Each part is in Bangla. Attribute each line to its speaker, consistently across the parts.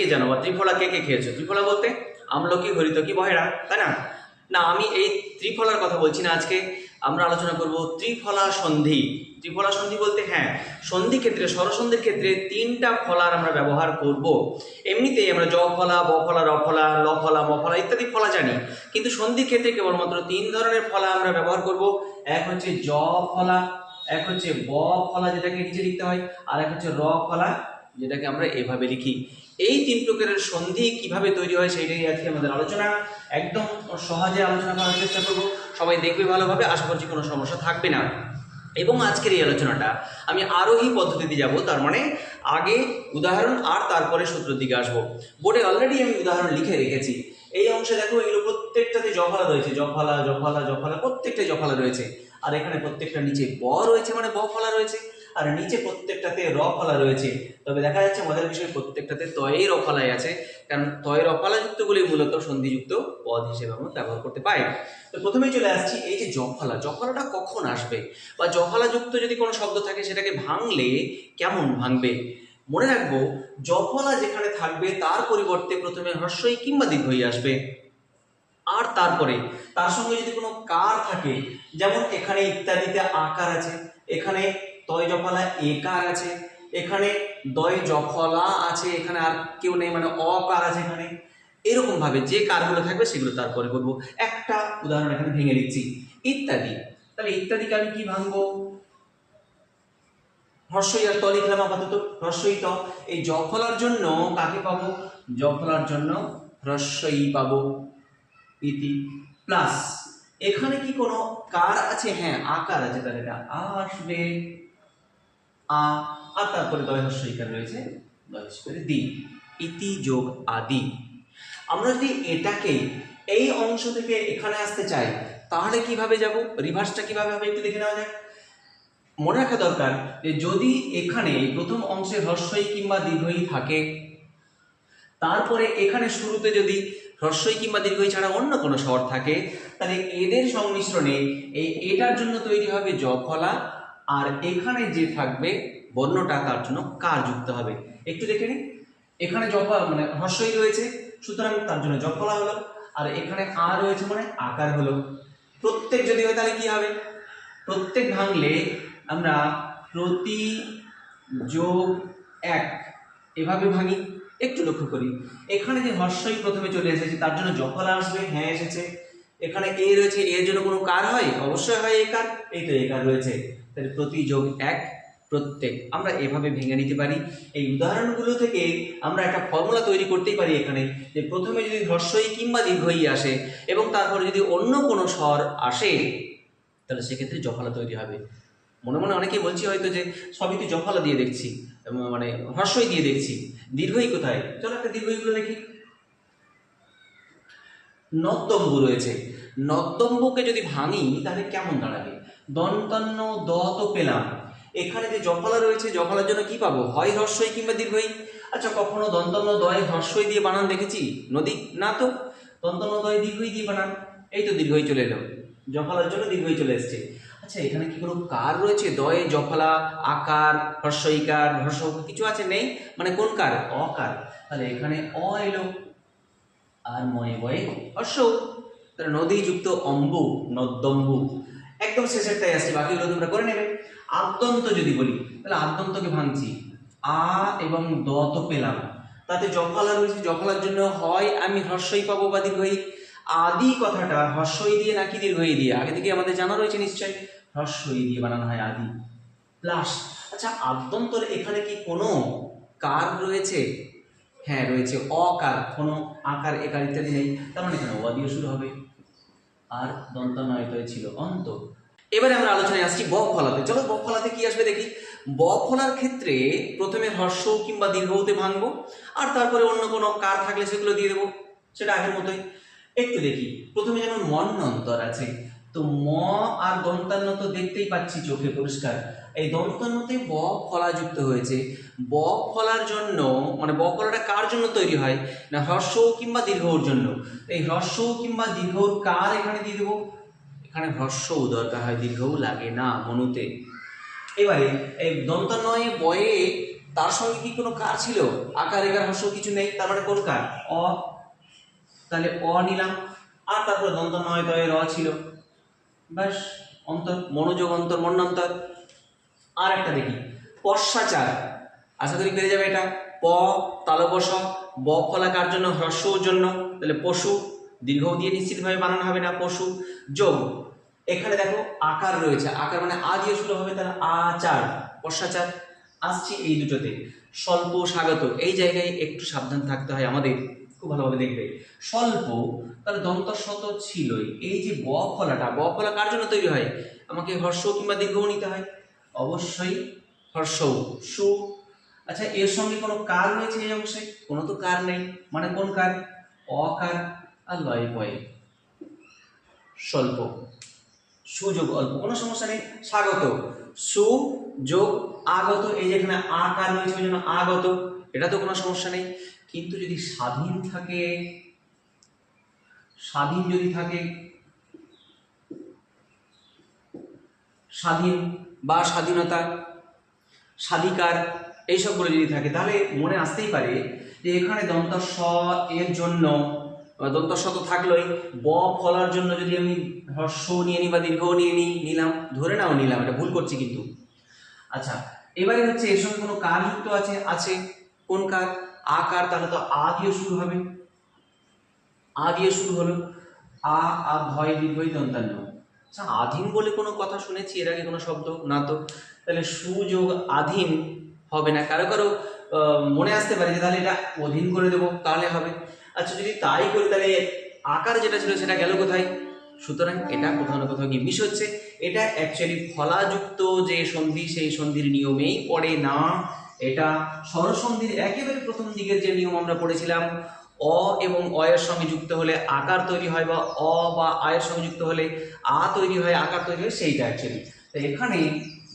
Speaker 1: কে জানো বা ত্রিফলা কে কে খেয়েছো? ত্রিফলা বলতে আমলকি, হরিতকি, বহেরা, তাই না? না, আমি এই ত্রিফলার কথা বলছি না। আজকে আমরা আলোচনা করব ত্রিফলা সন্ধি। ত্রিফলা সন্ধি বলতে হ্যাঁ, সন্ধি ক্ষেত্রে, স্বরসন্ধির ক্ষেত্রে তিনটা ফলার আমরা ব্যবহার করব। এমনিতেই আমরা জ ফলা, ব ফলা, র ফলা, ল ফলা, ম ফলা ইত্যাদি ফলা জানি, কিন্তু সন্ধির ক্ষেত্রে কেবলমাত্র তিন ধরনের ফলা আমরা ব্যবহার করব। এক হচ্ছে জ ফলা, এক হচ্ছে ব ফলা যেটাকে নিচে লিখতে হয়, আর এক হচ্ছে র ফলা যেটাকে আমরা এভাবে লিখি। এই তিন প্রকারের সন্ধি কিভাবে তৈরি হয় সেটাই আজকে আমাদের আলোচনা। একদম সহজে আলোচনা করার চেষ্টা করব, সবাই দেখবে ভালোভাবে, আশা করছি কোনো সমস্যা থাকবে না। এবং আজকের এই আলোচনাটা আমি আরোহী পদ্ধতিতে যাব, তার মানে আগে উদাহরণ আর তারপরে সূত্রের দিকে আসবো। বোর্ডে অলরেডি আমি উদাহরণ লিখে রেখেছি। এই অংশে দেখো, এগুলো প্রত্যেকটাতে জফলা রয়েছে, জফলা জফলা জফলা, প্রত্যেকটাই জফলা রয়েছে। আর এখানে প্রত্যেকটা নিচে ব রয়েছে, মানে ব ফলা রয়েছে, আর নিচে প্রত্যেকটাতে র ফলা রয়েছে। তবে দেখা যাচ্ছে মজার বিষয়, প্রত্যেকটাতে তয়ের অফলাই আছে, কারণ তয়ের অফলা যুক্তগুলি মূলত সন্ধিযুক্ত পদ হিসেবে আমরা ব্যবহার করতে পারি। তো প্রথমেই চলে আসছি এই যে জফলা, জফলাটা কখন আসবে বা জফলা যুক্ত যদি কোনো শব্দ থাকে সেটাকে ভাঙলে কেমন ভাঙবে। মনে রাখবো, জফলা যেখানে থাকবে তার পরিবর্তে প্রথমে হ্রস্বই কিংবা দীর্ঘই আসবে, আর তারপরে তার সঙ্গে যদি কোনো কার থাকে, যেমন এখানে ইত্যাদিতে আকার আছে, এখানে তয় জফলা একার আছে, এখানে দয় জফলা আছে, এখানে আর কেউ নেই মানে অকার আছে এখানে, এরকম ভাবে যে কারগুলো থাকবে সেগুলো তারপরে করবো। একটা উদাহরণ এখানে ভেঙে দিচ্ছি, ইত্যাদি। তাহলে ইত্যাদিকে আমি কি ভাঙবো? হ্রস্বই আর ত লিখলাম আপাতত, হ্রস্বই ত। এই জফলার জন্য কাকে পাবো? জফলার জন্য হ্রস্বই পাবো, ইতি প্লাস এখানে কি কোনো কার আছে? হ্যাঁ, আকার আছে, তাহলে এটা আসবে আ, আর তারপরে দয় হ্রস্বইকার রয়েছে, দয় করে দি, ইতি যোগ আদি। আমরা যদি এটাকে এই অংশ থেকে এখানে আসতে চাই তাহলে কিভাবে যাব? রিভার্সটা কিভাবে হবে একটু দেখে নেওয়া যাক। মনে রাখা দরকার যে যদি এখানে প্রথম অংশে হ্রস্বই কিংবা দীর্ঘই থাকে, তারপরে এখানে শুরুতে যদি হ্রস্বই কিংবা দীর্ঘই ছাড়া অন্য কোনো স্বর থাকে, তাহলে এদের সংমিশ্রণে এটার জন্য তৈরি হবে জফলা, আর এখানে যে থাকবে বর্ণটা তার জন্য কার যুক্ত হবে। একটু দেখে নিন, এখানে জফলা মানে হ্রস্বই রয়েছে, সুতরাং তার জন্য জফলা হলো, আর এখানে আ রয়েছে মানে আকার হলো। প্রত্যেক যদি হয় তাহলে কি হবে? প্রত্যেক ভাঙলে আমরা প্রতি যোগ এক এভাবে ভাঙি। একটু লক্ষ্য করি, এখানে যে হ্রস্বই প্রথমে চলে এসেছে তার জন্য জফলা আসবে, হ্যাঁ এসেছে। এখানে এ রয়েছে, এর জন্য কোনো কার হয়? অবশ্যই হয় একার, এই তো একার রয়েছে। তাহলে প্রতি যোগ এক প্রত্যেক আমরা এভাবে ভেঙে নিতে পারি। এই উদাহরণগুলো থেকে আমরা একটা ফর্মুলা তৈরি করতেই পারি এখানে, যে প্রথমে যদি হ্রস্বই কিংবা দীর্ঘই আসে এবং তারপরে যদি অন্য কোনো স্বর আসে তাহলে সেক্ষেত্রে জফলা তৈরি হবে। মনে মনে অনেকেই বলছি হয়তো যে সবই তো জফলা দিয়ে দেখছি, মানে হ্রস্বই দিয়ে দেখছি, দীর্ঘই কোথায়? চলো একটা দীর্ঘইগুলো দেখি। নদ্যম্বু রয়েছে, নদ্যম্বুকে যদি ভাঙি তাহলে কেমন দাঁড়াবে? দন্তান্ন দ তো পেলাম, এখানে যে জফলা রয়েছে জফলার জন্য কি পাবো? হয় হ্রস্বই কিংবা দীর্ঘই। আচ্ছা, কখনো দন্তান্ন দয় হ্রস্বই দিয়ে বানান দেখেছি নদী? না তো, দন্তান্ন দয় দীর্ঘই দিয়ে বানান, এই তো দীর্ঘই চলে এলো, জফলার জন্য দীর্ঘই চলে এসছে। আচ্ছা, এখানে কি কোনো কার রয়েছে? দয়ে জফলা, আকার, হ্রস্বইকার, হ্রস্ব কিছু আছে? নেই, মানে কোন কার? অকার। তাহলে এখানে অ এলো, আর ময়ে বয়ে হ্রস্ব, তাহলে নদী যুক্ত অম্বু, নদ্যম্বু। একদম শেষেরটাই আসছে, বাকিগুলো তোমরা করে নেবে। আদ্যন্ত যদি বলি তাহলে আদ্যন্তকে ভাঙছি, আ এবং দ তো পেলাম, তাতে জফলা রয়েছে, জফলার জন্য হয় আমি হ্রস্বই পাবো বা দীর্ঘই। আদি কথাটা হ্রস্বই দিয়ে নাকি দীর্ঘই দিয়ে? আগে থেকে আমাদের জানা রয়েছে নিশ্চয়, হ্রস্বই দিয়ে বানানো হয় আদি প্লাস। আচ্ছা, আদ্যন্তর এখানে কি কোনো কার রয়েছে? হ্যাঁ রয়েছে, অকার, কোনো আকার একার ইত্যাদি নেই, তার মানে এখানে অ দিয়ে শুরু হবে, আর দন্ত নয় ছিল অন্ত। এবারে আমরা আলোচনায় আসছি ব ফলাতে। চলো ব ফলাতে কি আসবে দেখি। ব ফলার ক্ষেত্রে প্রথমে হ্রস্ব কিংবা দীর্ঘতে ভাঙবো, আর তারপরে অন্য কোনো কার থাকলে সেগুলো দিয়ে দেবো, সেটা আগের মতোই। একটু দেখি, প্রথমে যেমন মন্বন্তর আছে, তো ম আর দন্তান্ন তো দেখতেই পাচ্ছি চোখে পরিষ্কার, এই দন্তান্নতে ব ফলা যুক্ত হয়েছে। ব ফলার জন্য মানে ব ফলাটা কার জন্য তৈরি হয় না? হ্রস্ব কিংবা দীর্ঘর জন্য। এই হ্রস্ব কিংবা দীর্ঘর কার এখানে দিয়ে দেবো, এখানে হ্রস্বও দরকার হয়, দীর্ঘও লাগে না মনুতে। এবারে এই দন্তান্নয়ে বয়ে তার সঙ্গে কি কোনো কার ছিল? আকার একার হর্ষ কিছু নেই, তার মানে কোন কার? অ। তাহলে অ নিলাম, আর তারপরে দন্ত নয় তয় র ছিল, ব্যাস অন্তর, মনোযোগ অন্তর, মন্বন্তর। আর একটা দেখি পশ্চাচার, আশা করি পেরে যাবে এটা। প তালবস, ব ফলাকার জন্য, হ্রস্বর জন্য, তাহলে পশু, দীর্ঘ দিয়ে নিশ্চিতভাবে বানানো হবে না, পশু। যোগ, এখানে দেখো আকার রয়েছে, আকার মানে আ দিয়ে শুরু হবে, তাহলে আচার, পশ্চাচার। আসছি এই দুটোতে, স্বল্প স্বাগত, এই জায়গায় একটু সাবধান থাকতে হয় আমাদের, খুব ভালোভাবে দেখবে। স্বল্প, তাহলে দন্তস্ব তো ছিলই, এই যে ব ফলাটা, ব ফলা কার জন্য তৈরি হয়? আমাকে হর্ষ কিংবা দীর্ঘও নিতে হয়, অবশ্যই হর্ষ, সু। আচ্ছা, এর সঙ্গে কোনো কার রয়েছে এই অংশে? কোনো তো কার নেই, মানে কোন কার? অকার, আর লয় পয়ে, স্বল্প, সুযোগ অল্প, কোনো সমস্যা নেই। স্বাগত, সু যোগ আগত, এই যেখানে আকার রয়েছে ওই জন্য আগত, এটা তো কোনো সমস্যা নেই। কিন্তু যদি স্বাধীন থাকে, স্বাধীন যদি থাকে, স্বাধীন বা স্বাধীনতা, স্বাধিকার, এইসবগুলো যদি থাকে, তাহলে মনে আসতেই পারে যে এখানে দন্তস্ব এর জন্য, দন্তস্ব তো থাকলোই, ব ফলার জন্য যদি আমি হ্রস্ব নিয়ে নিই বা দীর্ঘ নিয়ে নিলাম, ধরে নাও নিলাম, এটা ভুল করছি কিন্তু। আচ্ছা, এবারে হচ্ছে এর সঙ্গে কোনো কার যুক্ত আছে? আছে, কোন কার? আকার, তাহলে তো আ দিয়ে শুরু হবে, আ দিয়ে শুরু হলো, আ আর ধয় দীর্ঘই দন্তান্ন। আচ্ছা, আধীন বলে কোনো কথা শুনেছি এর আগে কোনো শব্দ? না তো। তাহলে সুযোগ আধীন হবে না, কারো কারো মনে আসতে পারে যে তাহলে এটা অধীন করে দেবো, তাহলে হবে। আচ্ছা, যদি তাই করি তাহলে আকার যেটা ছিল সেটা গেল কোথায়? সুতরাং এটা কোথাও না কোথাও গিয়ে মিস হচ্ছে। এটা অ্যাকচুয়ালি ফলাযুক্ত যে সন্ধি, সেই সন্ধির নিয়মেই পড়ে না। এটা স্বরসন্ধির একেবারে প্রথম দিকের যে নিয়ম আমরা পড়েছিলাম, অ এবং অ এর সঙ্গে যুক্ত হলে আকার তৈরি হয়, বা অ বা আ এর সঙ্গে যুক্ত হলে আ তৈরি হয়, আকার তৈরি হয়, সেইটা অ্যাকচুয়ালি। তো এখানে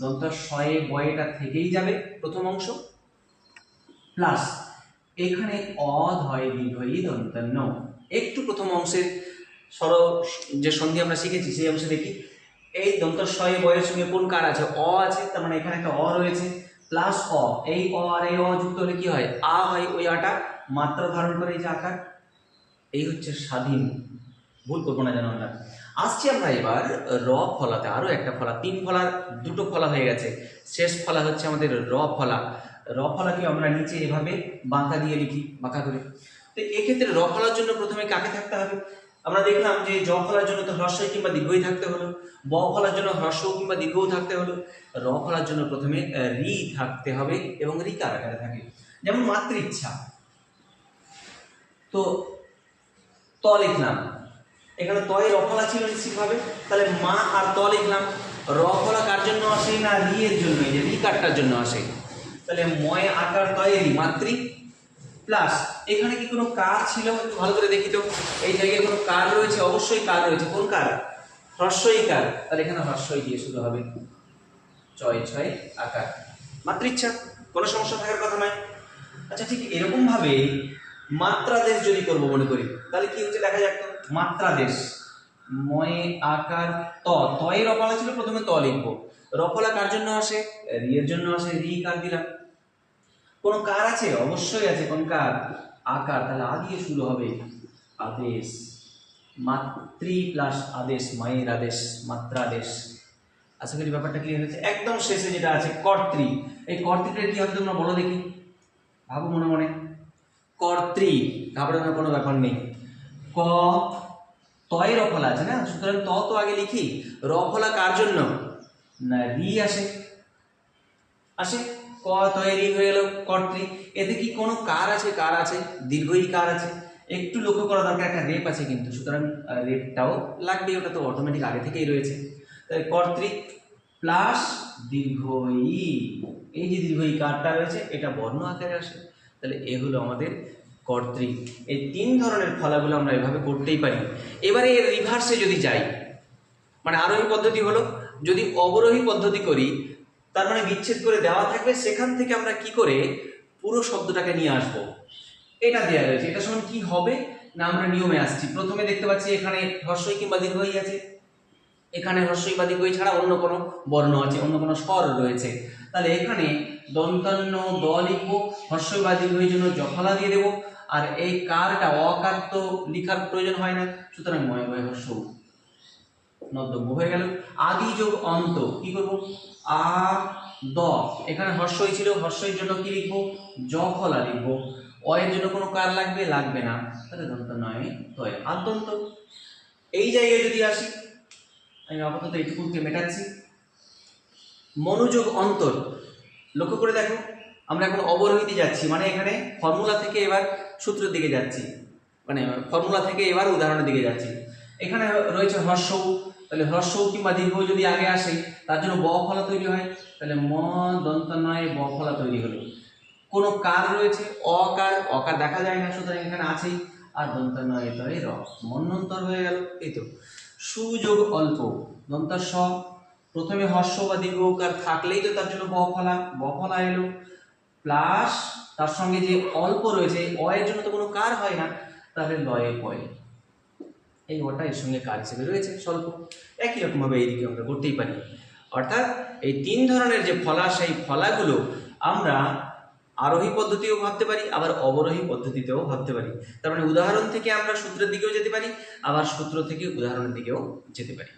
Speaker 1: দন্তস্বয়ে বয়েটা থেকেই যাবে প্রথম অংশ, প্লাস এখানে অধয় দীর্ঘই দন্তান্ন। একটু প্রথম অংশের স্বর যে সন্ধি আমরা শিখেছি সেই অংশে দেখি, এই দন্তস্বয়ে বয়ের সঙ্গে কোন কার আছে? অ আছে, তার মানে এখানে একটা অ রয়েছে, প্লাস অ, এই অ আর এই অ যুক্ত হলে কি হয়? আ হয়, ওই আটা মাত্রা ধারণ করে এই যে আকার, এই হচ্ছে স্বাধীন, ভুল করবো না যেন আমরা। আসছি আমরা এবার র ফলাতে, আরো একটা ফলা, তিন ফলার দুটো ফলা হয়ে গেছে, শেষ ফলা হচ্ছে আমাদের র ফলা। র ফলাকে আমরা নিচে এভাবে বাঁকা দিয়ে লিখি, বাঁকা করে। তো এক্ষেত্রে র ফলার জন্য প্রথমে কাকে থাকতে হবে? আমরা দেখলাম যে জ ফলার জন্য তো হ্রস্বই কিংবা দীর্ঘই থাকতে হলো, ব ফলার জন্য হ্রস্ব কিংবা দীর্ঘও থাকতে হলো, র ফলার জন্য প্রথমে রি থাকতে হবে, এবং রি কার আকারে থাকে, যেমন মাতৃচ্ছা। তো ত লিখলাম, এখানে তয়ে রফলা ছিল নিশ্চিতভাবে, তাহলে মা আর ত লিখলাম। রফলা কার জন্য আসে? না রি এর জন্য, এই যে রি কারটার জন্য আসে, তাহলে ময় আকার তয়ে রি, মাতৃ, প্লাস এখানে কি কোনো কার ছিল? একটু ভালো করে দেখি তো, এই জায়গায় কোনো কার রয়েছে? অবশ্যই কার রয়েছে, কোন কার? হ্রস্বই কার, তাহলে এখানে হ্রস্বই দিয়ে শুরু হবে, ছয় ছয় আকার, মাতৃচ্ছা, কোনো সমস্যা থাকার কথা নয়। আচ্ছা, ঠিক এরকম ভাবে মাত্রাদেশ যদি করবো মনে করি, তাহলে কি হচ্ছে দেখা যাক তো। মাত্রাদেশ, ময়ে আকার ত, তয়ে রফলা ছিল, প্রথমে ত লিখবো। রফলা কার জন্য আসে? রি এর জন্য আসে, রি কার দিলাম। কোন কার আছে? অবশ্যই আছে, কোন কার? আকার, তাহলে আ দিয়ে শুরু হবে, আদেশ, মাতৃ প্লাস আদেশ, মায়ের আদেশ, মাত্রাদেশ। আশা করি ব্যাপারটা ক্লিয়ার হয়েছে। একদম শেষে যেটা আছে কর্তৃ, এই কর্তৃটা কি হবে তোমরা বলো দেখি, ভাবো মনে মনে। কর্তৃ, ঘাবড়ানোর কোনো ব্যাপার নেই। ক, তয়ে রফলা আছে না, সুতরাং ত তো আগে লিখি। রফলা কার জন্য? না রি আসে, আসে, ক তয়ে রি হয়ে গেল কর্তৃ। এতে কি কোনো কার আছে? কার আছে, দীর্ঘই কার আছে, একটু লক্ষ্য করা দরকার, একটা রেপ আছে কিন্তু, সুতরাং রেপটাও লাগবে, ওটা তো অটোমেটিক আগে থেকেই রয়েছে। তাই কর্তৃ প্লাস দীর্ঘ ই, এই যে দীর্ঘ ই কারটা রয়েছে এটা বর্ণ আকারে আসে, তাহলে এ হলো আমাদের কর্তৃ। এই তিন ধরনের ফলাগুলো আমরা এভাবে করতেই পারি। এবারে এর রিভার্সে যদি যাই, মানে আরোহী পদ্ধতি হলো, যদি অবরোহী পদ্ধতি করি, তার মানে বিচ্ছেদ করে দেওয়া থাকবে, সেখান থেকে আমরা কি করে পুরো শব্দটাকে নিয়ে আসবো, এটা দেওয়া রয়েছে। এটা সমান কি হবে না, আমরা নিয়মে আসছি। প্রথমে দেখতে পাচ্ছি এখানে হ্রস্বই কিংবা দীর্ঘই আছে, এখানে হ্রস্বই বা দীর্ঘই ছাড়া অন্য কোনো বর্ণ আছে, অন্য কোনো স্বর রয়েছে, তাহলে এখানে দন্তান্ন দ লিখবো, হ্রস্বই বা দীর্ঘই জন্য জফলা দিয়ে দেবো। আর এই কারটা অকার তো লিখার প্রয়োজন হয় না, সুতরাং ময় বয় হ্রস্ব নদ্যব্য হয়ে গেল। আদি যোগ অন্ত কি করব, আ দ, এখানে হ্রস্বই ছিল, হ্রস্বইর জন্য কি লিখবো, জফলা লিখবো। অ এর জন্য কোনো কার লাগবে, লাগবে না, তাহলে দন্ত নয় তয় আদ্যন্ত। এই জায়গায় যদি আসি, আমি আপাতত এইটুকুকে মেটাচ্ছি। মনোযোগ অন্তর, লক্ষ্য করে দেখো, আমরা এখন অবরোহিতে যাচ্ছি, মানে এখানে ফর্মুলা থেকে এবার সূত্রের দিকে যাচ্ছি, মানে ফর্মুলা থেকে এবার উদাহরণের দিকে যাচ্ছি। এখানে রয়েছে হ্রস্ব, তাহলে হ্রস্ব কিংবা দীর্ঘ যদি আগে আসে তার জন্য ব ফলা তৈরি হয়, তাহলে ম দন্ত নয় ব ফলা তৈরি হলো। কোনো কার রয়েছে, অকার, অকার দেখা যায় না, সুতরাং এখানে আছেই, আর দন্ত নয় তয় র, মন্বন্তর হয়ে গেল। এই তো সুযোগ অল্প, দন্ত স, প্রথমে হ্রস্ব বা দীর্ঘ কার থাকলেই তো তার জন্য ব ফলা এলো, প্লাস তার সঙ্গে যে অল্প রয়েছে, অ এর জন্য তো কোনো কার হয় না, তাহলে লয়ে পয়, এই ওটা এর সঙ্গে কার হিসেবে রয়েছে স্বল্প। একই রকম ভাবে এইদিকে আমরা করতেই পারি। অর্থাৎ এই তিন ধরনের যে ফলা, সেই ফলাগুলো আমরা আরোহী পদ্ধতিও ভাবতে পারি, আবার অবরোহী পদ্ধতিতেও ভাবতে পারি। তার মানে উদাহরণ থেকে আমরা সূত্রের দিকেও যেতে পারি, আবার সূত্র থেকে উদাহরণের দিকেও যেতে পারি।